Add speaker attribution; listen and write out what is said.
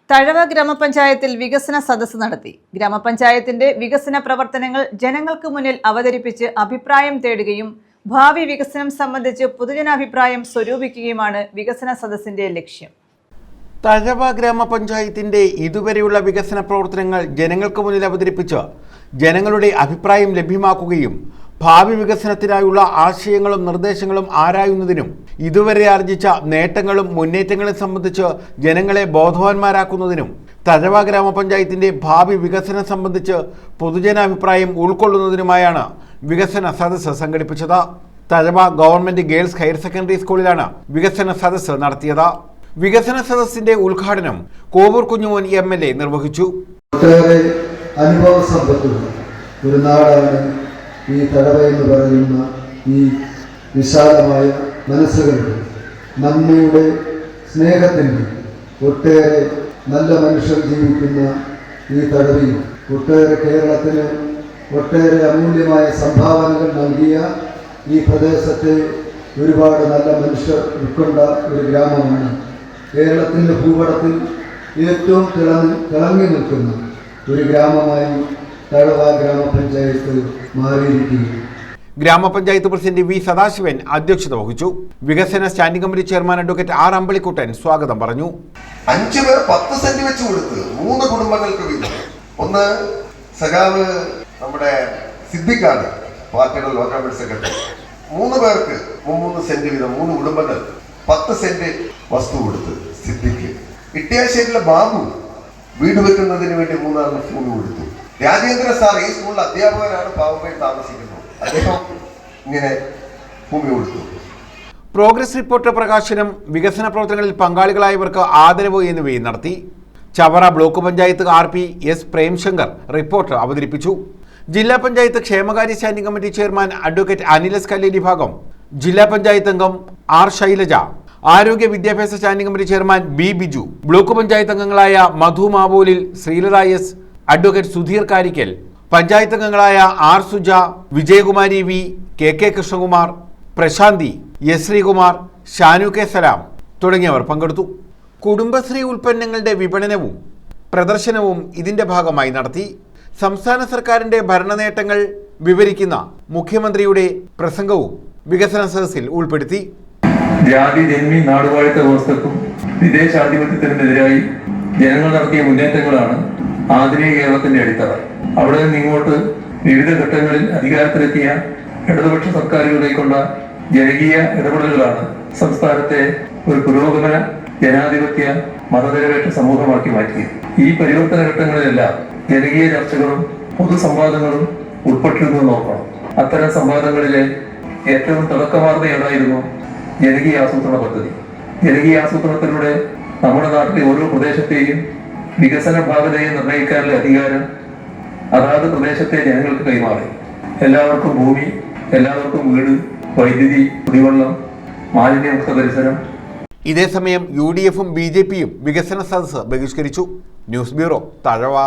Speaker 1: തഴവ ഗ്രാമപഞ്ചായത്തിൽ വികസന സദസ്സ് നടത്തി. ഗ്രാമപഞ്ചായത്തിന്റെ വികസന പ്രവർത്തനങ്ങൾ ജനങ്ങൾക്ക് മുന്നിൽ അവതരിപ്പിച്ച് അഭിപ്രായം തേടുകയും ഭാവി വികസനം സംബന്ധിച്ച് പൊതുജനാഭിപ്രായം സ്വരൂപിക്കുകയുമാണ് വികസന സദസ്സിന്റെ ലക്ഷ്യം.
Speaker 2: തഴവ ഗ്രാമപഞ്ചായത്തിന്റെ ഇതുവരെയുള്ള വികസന പ്രവർത്തനങ്ങൾ ജനങ്ങൾക്ക് മുന്നിൽ അവതരിപ്പിച്ച് ജനങ്ങളുടെ അഭിപ്രായം ലഭ്യമാക്കുകയും ഭാവി വികസനത്തിനായുള്ള ആശയങ്ങളും നിർദ്ദേശങ്ങളും ആരായുന്നതിനും ഇതുവരെ ആർജിച്ച നേട്ടങ്ങളും മുന്നേറ്റങ്ങളും സംബന്ധിച്ച് ജനങ്ങളെ ബോധവാന്മാരാക്കുന്നതിനും തഴവ ഗ്രാമപഞ്ചായത്തിന്റെ ഭാവി വികസനം സംബന്ധിച്ച് പൊതുജനാഭിപ്രായം ഉൾക്കൊള്ളുന്നതിനുമായാണ് വികസന സദസ്സ് സംഘടിപ്പിച്ചത്. Thazhava government girls higher secondary സ്കൂളിലാണ് വികസന സദസ്സ് നടത്തിയത്. വികസന സദസ്സിന്റെ ഉദ്ഘാടനം കോവൂർ കുഞ്ഞുമോൻ MLA നിർവഹിച്ചു.
Speaker 3: അനുഭവ സമ്പത്തുള്ള ഒരു നാടാണ് ഈ തഴവ എന്ന് പറയുന്ന ഈ വിശാലമായ മനസ്സുകളുടെ നന്മയുടെ സ്നേഹത്തിൻ്റെ ഒട്ടേറെ നല്ല മനുഷ്യർ ജീവിക്കുന്ന ഈ തഴവയിൽ ഒട്ടേറെ കേരളത്തിന് ഒട്ടേറെ അമൂല്യമായ സംഭാവനകൾ നൽകിയ ഈ പ്രദേശത്തെ ഒരുപാട് നല്ല മനുഷ്യർ ഉൾക്കൊണ്ട ഒരു ഗ്രാമമാണ്. കേരളത്തിൻ്റെ ഭൂപടത്തിൽ ഏറ്റവും തിളങ്ങി നിൽക്കുന്ന ഒരു ഗ്രാമമായി തഴവ ഗ്രാമപഞ്ചായത്ത് മാറിയിരിക്കുകയാണ്.
Speaker 2: ഗ്രാമപഞ്ചായത്ത് പ്രസിഡന്റ് V. സദാശിവൻ അധ്യക്ഷത വഹിച്ചു. വികസന standing committee chairman advocate R. Ambalikuttan സ്വാഗതം പറഞ്ഞു.
Speaker 4: 5 പേർ 10 സെന്റ് വെച്ച് കൊടുത്ത് 3 കുടുംബങ്ങൾക്ക് വീതം. ഒന്ന് സഖാവ് നമ്മുടെ സിദ്ദിഖാണ്, പാർട്ടിയുടെ ലോക്കൽ കമ്മിറ്റി സെക്രട്ടറി. 3 പേർക്ക് 3 സെന്റ് വീതം 3 കുടുംബങ്ങൾ 10 സെന്റ് വസ്തു കൊടുത്ത് സിദ്ദിഖ്. ഇട്ടിയാശ്ശേരിയിലെ ബാബു വീട് വെക്കുന്നതിന് വേണ്ടി 3 ആളിന് ഭൂമി കൊടുത്തു. രാജേന്ദ്ര സാർ ഈ സ്കൂളിൽ അധ്യാപകനാണ്, പാവമായി താമസിക്കുന്നു, അദ്ദേഹം ഇങ്ങനെ ഭൂമി കൊടുത്തു.
Speaker 2: പ്രോഗ്രസ് റിപ്പോർട്ട് പ്രകാശനം, വികസന പ്രവർത്തനങ്ങളിൽ പങ്കാളികളായവർക്ക് ആദരവ് എന്നിവയും നടത്തി. Chavara block panchayat RP.S. Premshankar report അവതരിപ്പിച്ചു. ജില്ലാ പഞ്ചായത്ത് ക്ഷേമകാര്യ standing committee chairman advocate Anil S Kalleri ഭാഗം, ജില്ലാ പഞ്ചായത്ത് അംഗം R. ശൈലജ, ആരോഗ്യ വിദ്യാഭ്യാസ standing committee chairman B. Biju, block panchayat അംഗങ്ങളായ മധു മാവോലിൽ, ശ്രീലത S., അഡ്വക്കേറ്റ് സുധീർ കാരിക്കൽ, പഞ്ചായത്ത് അംഗങ്ങളായ R. Suja, Vijayakumari V., KK Krishnakumar, പ്രശാന്തി, S. ശ്രീകുമാർ, ഷാനു K. സലാം തുടങ്ങിയവർ പങ്കെടുത്തു. കുടുംബശ്രീ ഉൽപ്പന്നങ്ങളുടെ വിപണനവും പ്രദർശനവും ഇതിന്റെ ഭാഗമായി നടത്തി. സംസ്ഥാന സർക്കാരിന്റെ ഭരണ നേട്ടങ്ങൾ വിവരിക്കുന്ന മുഖ്യമന്ത്രിയുടെ പ്രസംഗവും വികസന സദസ്സിൽ ഉൾപ്പെടുത്തി.
Speaker 5: ജാതി ജന്മി നാടുവാഴിത്ത വ്യവസ്ഥക്കും വിദേശാധിപത്യത്തിനെതിരായി ജനങ്ങൾ നടത്തിയ മുന്നേറ്റങ്ങളാണ് ആധുനിക കേരളത്തിന്റെ അടിത്തറ. അവിടെ നിന്ന് ഇങ്ങോട്ട് വിവിധ ഘട്ടങ്ങളിൽ അധികാരത്തിലെത്തിയ ഇടതുപക്ഷ സർക്കാരുകൾ കൈക്കൊണ്ട ജനകീയ ഇടപെടലുകളാണ് സംസ്ഥാനത്തെ ഒരു പുരോഗമന ജനാധിപത്യ മതനിരപേക്ഷ സമൂഹമാക്കി മാറ്റിയത്. ഈ പരിവർത്തന ഘട്ടങ്ങളിലെല്ലാം ജനകീയ ചർച്ചകളും പൊതുസംവാദങ്ങളും ഉൾപ്പെട്ടിരുന്നു നോക്കണം. അത്തരം സംവാദങ്ങളിലെ ഏറ്റവും തിളക്കമാർന്നതായിരുന്നു ജനകീയ ആസൂത്രണ പദ്ധതി. ജനകീയ ആസൂത്രണത്തിലൂടെ നമ്മുടെ നാട്ടിലെ ഓരോ പ്രദേശത്തെയും വികസന ഭാഗതയെ നിർണ്ണയിക്കാനുള്ള അധികാരം അതാത് പ്രദേശത്തെ ജനങ്ങൾക്ക് കൈമാറി. എല്ലാവർക്കും ഭൂമി, എല്ലാവർക്കും വീട്, വൈദ്യുതി, കുടിവെള്ളം, മാലിന്യമുക്ത പരിസരം.
Speaker 2: ഇതേസമയം UDF-ഉം BJP-യും വികസന സദസ്സ് ബഹിഷ്കരിച്ചു. News bureau, Thazhava.